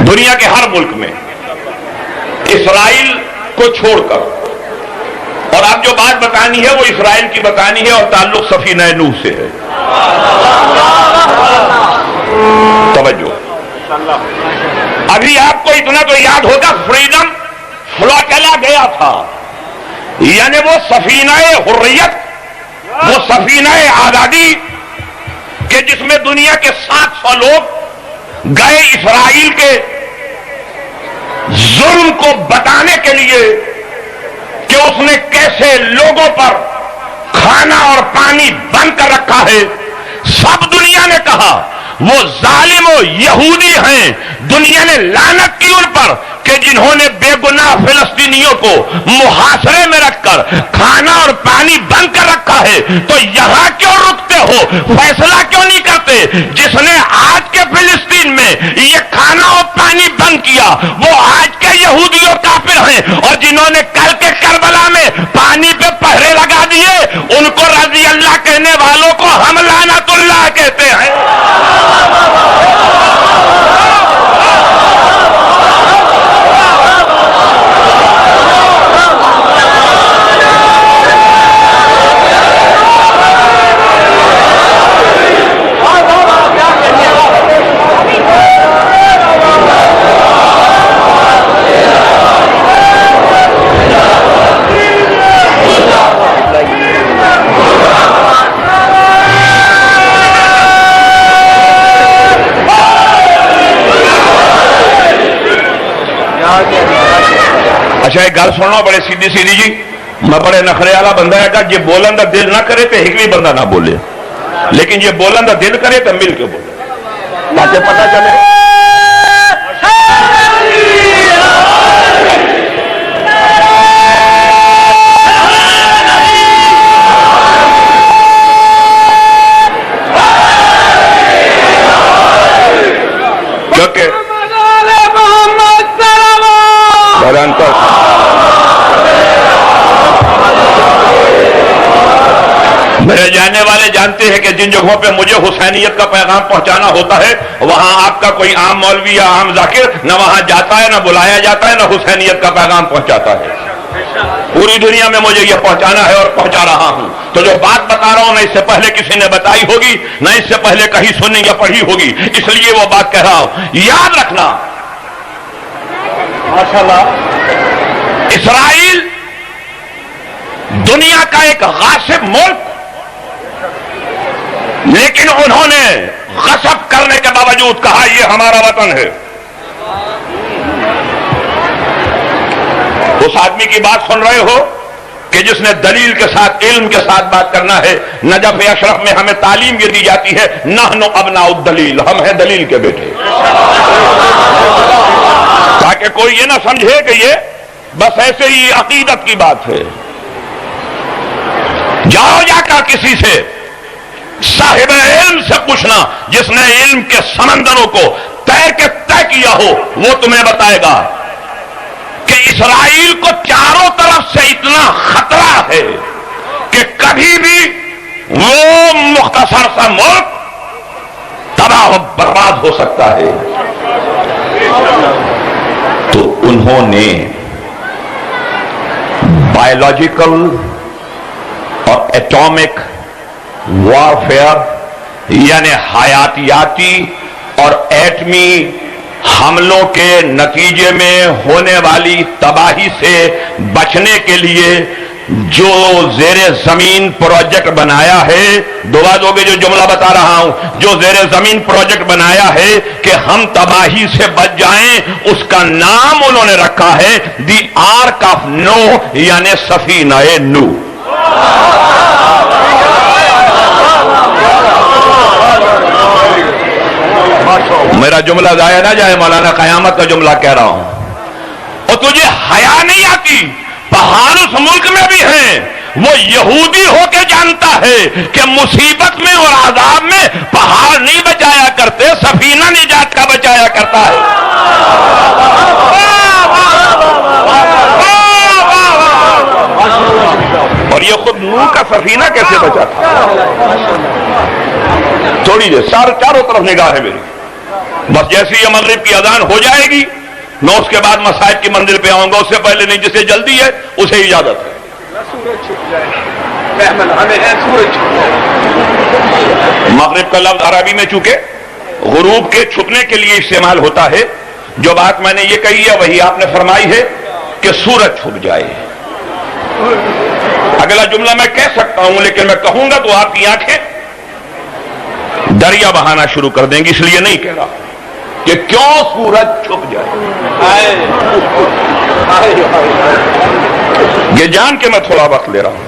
دنیا کے ہر ملک میں اسرائیل کو چھوڑ کر، اور اب جو بات بتانی ہے وہ اسرائیل کی بتانی ہے اور تعلق سفینہ نوح سے ہے. توجہ، ابھی آپ کو اتنا تو یاد ہوگا فریڈم فلاٹیلا گیا تھا، یعنی وہ سفینہ حریت، وہ سفینہ آزادی کہ جس میں دنیا کے 700 لوگ گئے اسرائیل کے ظلم کو بتانے کے لیے کہ اس نے کیسے لوگوں پر کھانا اور پانی بند کر رکھا ہے. سب دنیا نے کہا وہ ظالم و یہودی ہیں، دنیا نے لعنت کی ان پر کہ جنہوں نے بے گناہ فلسطینیوں کو محاصرے میں رکھ کر کھانا اور پانی بند کر رکھا ہے. تو یہاں کیوں رکتے ہو؟ فیصلہ کیوں نہیں کرتے؟ جس نے آج کے فلسطین میں یہ کھانا اور پانی بند کیا وہ آج کے یہودیوں کافر ہیں، اور جنہوں نے کل کے کربلا میں پانی پہ پہرے لگا دیے ان کو رضی اللہ کہنے والوں کو ہم لعنت اللہ کہتے ہیں. اچھا ایک گل سنو بڑے سیدھی سیدھی جی، میں بڑے نخرے والا بندہ ہے کہ جی بولن دا دل نہ کرے تو ایک بھی بندہ نہ بولے، لیکن یہ بولن دا دل کرے تو مل کے بولے تاکہ پتہ چلے. کیونکہ میرے جاننے والے جانتے ہیں کہ جن جگہوں پہ مجھے حسینیت کا پیغام پہنچانا ہوتا ہے وہاں آپ کا کوئی عام مولوی یا عام ذاکر نہ وہاں جاتا ہے، نہ بلایا جاتا ہے، نہ حسینیت کا پیغام پہنچاتا ہے. پوری دنیا میں مجھے یہ پہنچانا ہے اور پہنچا رہا ہوں. تو جو بات بتا رہا ہوں نہ اس سے پہلے کسی نے بتائی ہوگی نہ اس سے پہلے کہیں سنی یا پڑھی ہوگی، اس لیے وہ بات کہہ رہا ہوں. یاد رکھنا ماشاءاللہ اسرائیل دنیا کا ایک غاصب ملک، لیکن انہوں نے غصب کرنے کے باوجود کہا یہ ہمارا وطن ہے. اس آدمی کی بات سن رہے ہو کہ جس نے دلیل کے ساتھ علم کے ساتھ بات کرنا ہے. نجف اشرف میں ہمیں تعلیم یہ دی جاتی ہے نحن ابناء الدلیل، ہم ہیں دلیل کے بیٹے، تاکہ کوئی یہ نہ سمجھے کہ یہ بس ایسے ہی عقیدت کی بات ہے. جاؤ جا کر کسی سے صاحب علم سے پوچھنا جس نے علم کے سمندروں کو تیر کے طے کیا ہو، وہ تمہیں بتائے گا کہ اسرائیل کو چاروں طرف سے اتنا خطرہ ہے کہ کبھی بھی وہ مختصر سا ملک تباہ و برباد ہو سکتا ہے. تو انہوں نے بایولوجیکل اور ایٹامک وارفیئر یعنی حیاتیاتی اور ایٹمی حملوں کے نتیجے میں ہونے والی تباہی سے بچنے کے لیے جو زیر زمین پروجیکٹ بنایا ہے، دعا دو گے جو جملہ بتا رہا ہوں، جو زیر زمین پروجیکٹ بنایا ہے کہ ہم تباہی سے بچ جائیں، اس کا نام انہوں نے رکھا ہے دی آرک آف نوح یعنی سفینہ نوح. میرا جملہ ضائع نہ جائے، مولانا قیامت کا جملہ کہہ رہا ہوں. اور تجھے حیا نہیں آتی؟ پہاڑ اس ملک میں بھی ہیں، وہ یہودی ہو کے جانتا ہے کہ مصیبت میں اور عذاب میں پہاڑ نہیں بچایا کرتے، سفینہ نجات کا بچایا کرتا ہے. اور یہ خود نوح کا سفینہ کیسے بچا تھا؟ تو تھوڑی دیر چاروں طرف نگاہ ہے میری. بس جیسی یہ مغرب کی اذان ہو جائے گی میں اس کے بعد مساجد کی منزل پہ آؤں گا. اس سے پہلے نہیں. جسے جلدی ہے اسے اجازت ہے. مغرب کا لفظ عربی میں چونکہ غروب کے چھپنے کے لیے استعمال ہوتا ہے. جو بات میں نے یہ کہی ہے وہی آپ نے فرمائی ہے کہ سورج چھپ جائے. اگلا جملہ میں کہہ سکتا ہوں لیکن میں کہوں گا تو آپ کی آنکھیں دریا بہانا شروع کر دیں گی. اس لیے نہیں کہہ رہا کہ کیوں سورج چھپ جائے. یہ جان کے میں تھوڑا وقت لے رہا ہوں.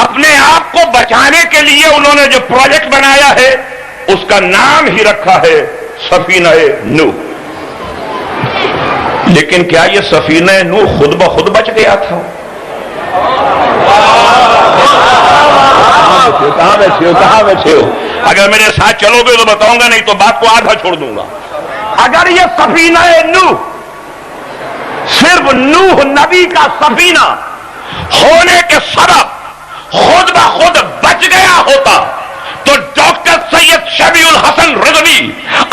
اپنے آپ کو بچانے کے لیے انہوں نے جو پروجیکٹ بنایا ہے اس کا نام ہی رکھا ہے سفینہ نوح. لیکن کیا یہ سفینہ نوح خود بخود بچ گیا تھا؟ کہاں بیٹھے ہو؟ اگر میرے ساتھ چلو گے تو بتاؤں گا, نہیں تو بات کو آدھا چھوڑ دوں گا. اگر یہ سفینہ نوح صرف نوح نبی کا سفینہ ہونے کے سبب خود بخود بچ گیا ہوتا تو ڈاکٹر سید شبیع الحسن رضوی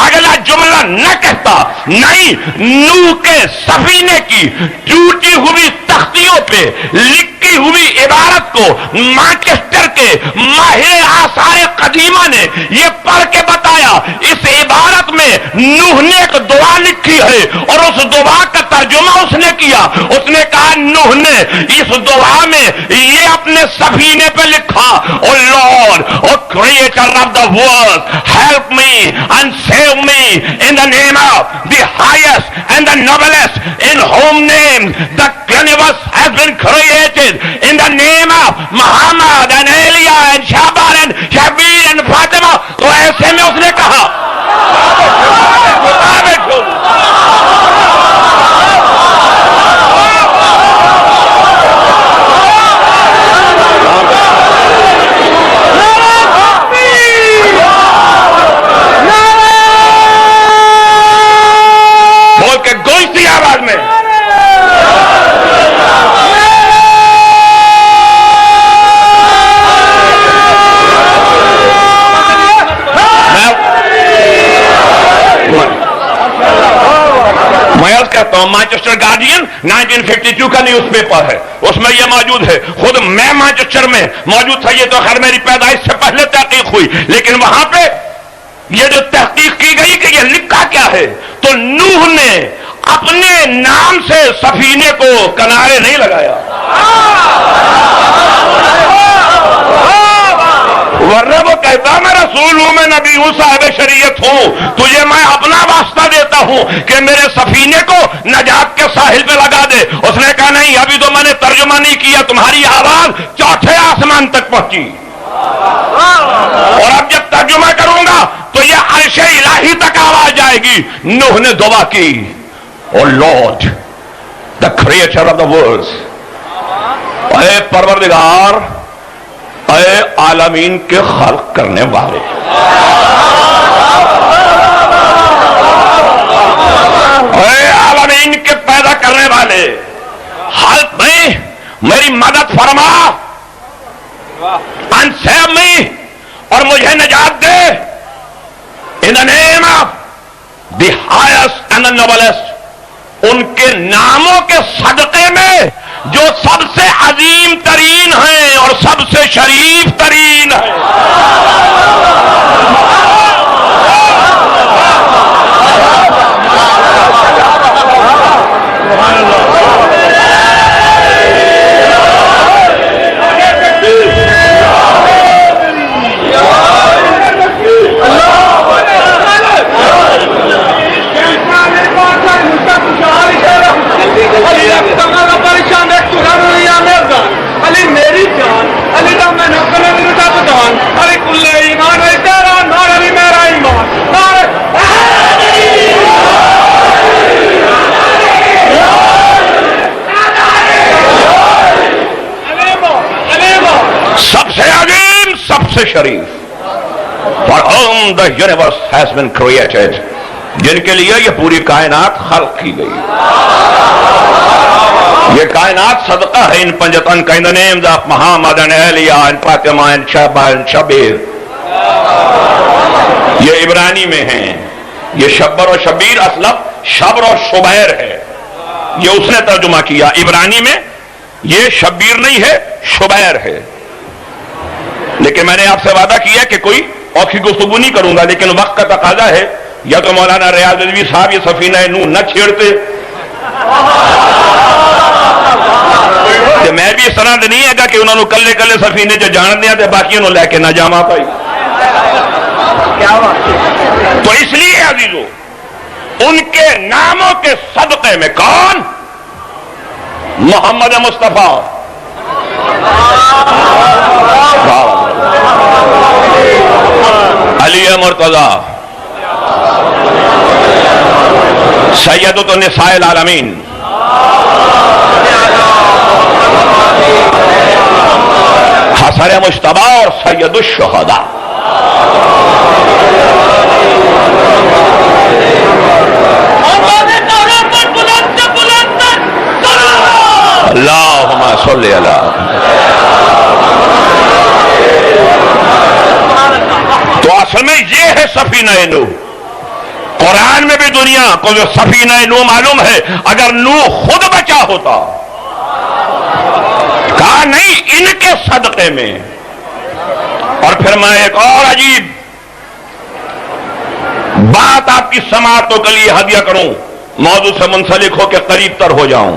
اگلا جملہ نہ کہتا. نہیں, نوح کے سفینے کی ٹوٹی ہوئی تختیوں پہ لکھی ہوئی عبارت کو مانچسٹر کے ماہر آثار قدیمہ نے یہ پڑھ کے بتایا. اس عبارت میں نوح نے ایک دعا لکھی ہے اور اس دعا کا ترجمہ اس نے کیا. اس نے کہا نوح نے اس دعا میں یہ اپنے سفینے پہ لکھا, O lord, O creator of the world, help me and save me in the name of the highest and the noblest in whom name the universe has been created in the name of Muhammad and Elia and Shaban and Shabir and Fatima. تو ایسے میں اس نے کہا بول کے گونجتی آواز میں کہتا ہوں. مانچسٹر گارڈین 1952 کا نیوز پیپر ہے, اس میں یہ موجود ہے. خود میں مانچسٹر میں موجود تھا. یہ تو خیر میری پیدائش سے پہلے تحقیق ہوئی, لیکن وہاں پہ یہ جو تحقیق کی گئی کہ یہ لکھا کیا ہے تو نوح نے اپنے نام سے سفینے کو کنارے نہیں لگایا, ورنہ وہ کہتا میں رسول ہوں, میں نبی ہوں, صاحب شریعت ہوں, تجھے میں اپنا واسطہ دیتا ہوں کہ میرے سفینے کو نجات کے ساحل پہ لگا دے. اس نے کہا نہیں, ابھی تو میں نے ترجمہ نہیں کیا, تمہاری آواز چوتھے آسمان تک پہنچی اور اب جب ترجمہ کروں گا تو یہ عرش الہی تک آواز جائے گی. نوح نے دعا کی, O lord the creator of the world, اے پروردگار, اے عالمین کے خلق کرنے والے, اے عالمین کے پیدا کرنے والے, حلق میں میری مدد فرما, انسیو می, اور مجھے نجات دے, in the name of the highest and the noblest, ان کے ناموں کے صدقے میں جو سب سے عظیم ترین ہیں اور سب سے شریف ترین ہیں. علی میری جان, علی دا میں نقل میرے جان, علی کل ایمان ہے تیرا نار, علی میرا ایمان نار. سب سے عظیم, سب سے شریف, for whom the universe has been created, جن کے لیے یہ پوری کائنات خلق کی گئی. یہ کائنات صدقہ ہے ان پنجتن کا in the names of Muhammad and Elia and Fatima and Shaba and Shabir. یہ عبرانی میں ہیں. یہ شبر و شبیر اصلا شبر و شبیر ہے. یہ اس نے ترجمہ کیا. عبرانی میں یہ شبیر نہیں ہے, شبیر ہے. لیکن میں نے آپ سے وعدہ کیا کہ کوئی اوکھی گفتگو نہیں کروں گا, لیکن وقت کا تقاضا ہے. یا تو مولانا ریاض رضوی صاحب یہ سفینہ نوح نہ چھیڑتے, کہ میں بھی اس طرح نہیں ہے کہ انہوں نے کلے کلے سفینے جو جان دیا تھے باقی انہوں لے کے نہ جاما پائی. تو اس لیے عزیزو ان کے ناموں کے صدقے میں کون؟ محمد مصطفیٰ, علی مرتضی, سیدۃ النساء العالمین, حسن مجتبی اور سید الشہداء. اللہم صلی اللہ. تو اصل میں یہ ہے سفینہ نوح. قرآن میں بھی دنیا کو جو سفینہ نوح معلوم ہے. اگر نوح خود بچا ہوتا, کہا نہیں ان کے صدقے میں. اور پھر میں ایک اور عجیب بات آپ کی سماعتوں کے لیے ہدیہ کروں, موضوع سے منسلک ہو کے قریب تر ہو جاؤں.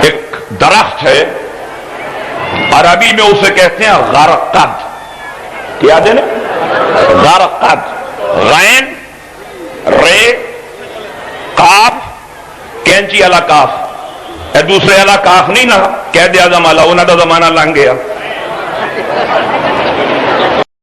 ایک درخت ہے, عربی میں اسے کہتے ہیں غرقد. کیا دیں نا, غرقد. غین رے قاف کینچی والا کاف, دوسرے والا کاف نہیں نا, قید اعظم والا, انہوں کا زمانہ لنگ گیا.